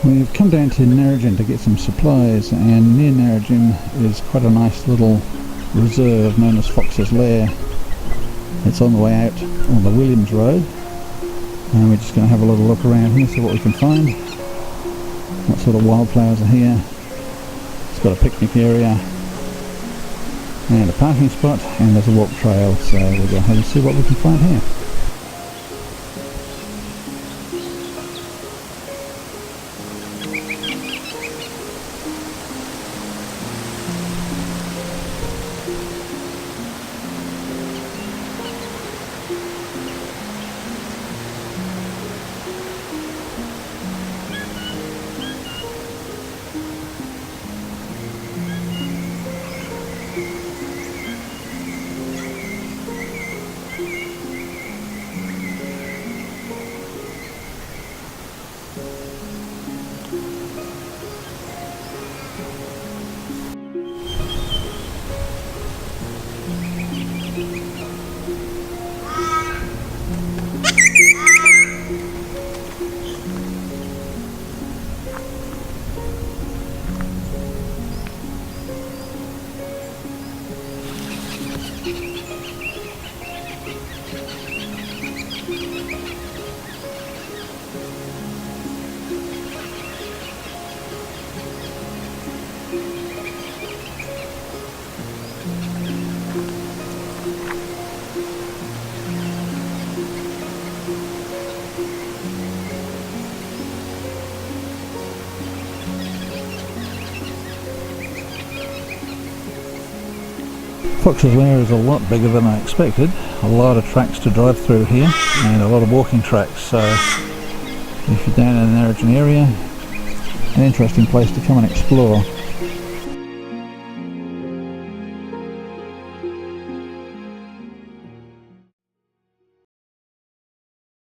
We've come down to Narrogin to get some supplies, and near Narrogin is quite a nice little reserve known as Fox's Lair. It's on the way out on the Williams Road, and we're just going to have a little look around here, see what we can find. What sort of wildflowers are here. It's got a picnic area and a parking spot, and there's a walk trail, so we're going to have to see what we can find here. Fox's Lair is a lot bigger than I expected. A lot of tracks to drive through here and a lot of walking tracks, so if you're down in the Narrogin area, an interesting place to come and explore.